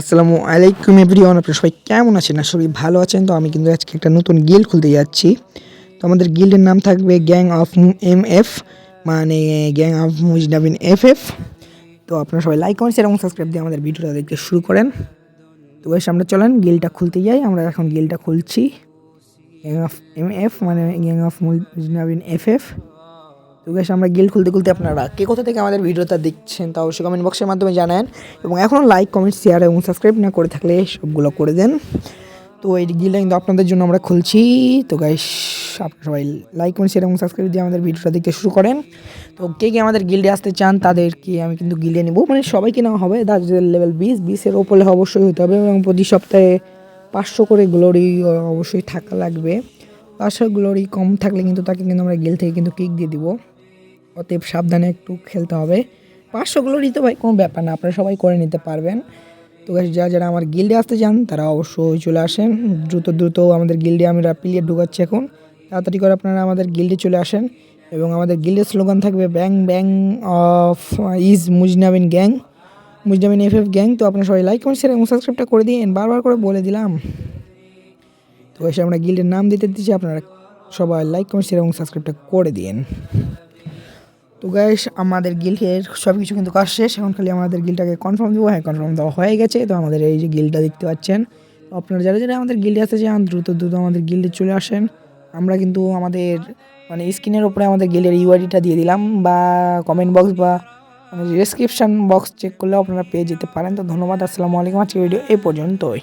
আসসালামু আলাইকুম এভরিওয়ান, আপনারা সবাই কেমন আছেন? আশা করি ভালো আছেন। তো আমি কিন্তু আজকে একটা নতুন গিল্ড খুলতে যাচ্ছি। তো আমাদের গিল্ডের নাম থাকবে গ্যাং অফ এমএফ, মানে গ্যাং অফ মুজনাবিন এফএফ। তো আপনারা সবাই লাইক কমেন্ট শেয়ার এবং সাবস্ক্রাইব দিয়ে আমাদের ভিডিওটা দেখতে শুরু করেন। তো এসে আমরা চলেন গিল্ডটা খুলতে যাই। আমরা এখন গিল্ডটা খুলছি, গ্যাং অফ এমএফ মানে গ্যাং অফ মুজনাবিন এফএফ। তো গাইস, আমরা গিল্ড খুলতে খুলতে আপনারা কে কোথা থেকে আমাদের ভিডিওটা দেখছেন তা অবশ্যই কমেন্ট বক্সের মাধ্যমে জানান, এবং এখনও লাইক কমেন্ট শেয়ার এবং সাবস্ক্রাইব না করে থাকলে সবগুলো করে দেন। তো এই গিল্ডটা কিন্তু আপনাদের জন্য আমরা খুলছি। তো গাইস, আপনারা সবাই লাইক কমেন্ট শেয়ার এবং সাবস্ক্রাইব দিয়ে আমাদের ভিডিওটা দেখতে শুরু করেন। তো কে কে আমাদের গিল্ডে আসতে চান তাদেরকে আমি কিন্তু গিল্ডে নেবো, মানে সবাইকে নেওয়া হবে। তাদের লেভেল 20-20-এর ওপরে অবশ্যই হতে হবে, এবং প্রতি সপ্তাহে 500 করে গ্লোরি অবশ্যই থাকা লাগবে। 500 গ্লোরি কম থাকলে কিন্তু তাকে কিন্তু আমরা গিল্ড থেকে কিন্তু কিক দিয়ে দিব। অতএব সাবধানে একটু খেলতে হবে। 500 গ্লোরি তো ভাই কোনো ব্যাপার না, আপনারা সবাই করে নিতে পারবেন। তো গাইস, যারা আমার গিল্ডে আসতে চান তারা অবশ্যই চলে আসেন। দ্রুত আমাদের গিল্ডে আমরা প্লেয়ার ঢুকাচ্ছি এখন। তাড়াতাড়ি করে আপনারা আমাদের গিল্ডে চলে আসেন, এবং আমাদের গিল্ডের স্লোগান থাকবে ব্যাং ব্যাং অফ ইজ মুজনাবিন গ্যাং, মুজনাবিন এফএফ গ্যাং। তো আপনারা সবাই লাইক কমেন্ট শেয়ার এবং সাবস্ক্রাইবটা করে দিন, বারবার করে বলে দিলাম। তো এসে আমরা গিল্ডের নাম দিতে দিচ্ছি, আপনারা সবাই লাইক কমেন্ট শেয়ার এবং সাবস্ক্রাইবটা করে দিন। তো গাইস, আমাদের গিল্ডের সব কিছু কিন্তু কাজ শেষ। এখন খালি আমাদের গিল্ডটাকে কনফার্ম দেবো। হ্যাঁ, কনফার্ম দেওয়া হয়ে গেছে। তো আমাদের এই যে গিল্ডটা দেখতে পাচ্ছেন, তো আপনারা যারা আমাদের গিল্ডে আসতে চান দ্রুত আমাদের গিল্ডে চলে আসেন। আমরা কিন্তু আমাদের মানে স্ক্রিনের উপরে আমাদের গিল্ডের ইউআইডিটা দিয়ে দিলাম, বা কমেন্ট বক্স বা মানে ডিসক্রিপশান বক্স চেক করলেও আপনারা পেয়ে যেতে পারেন। তো ধন্যবাদ, আসসালামু আলাইকুম। আজকের ভিডিও এই পর্যন্তই।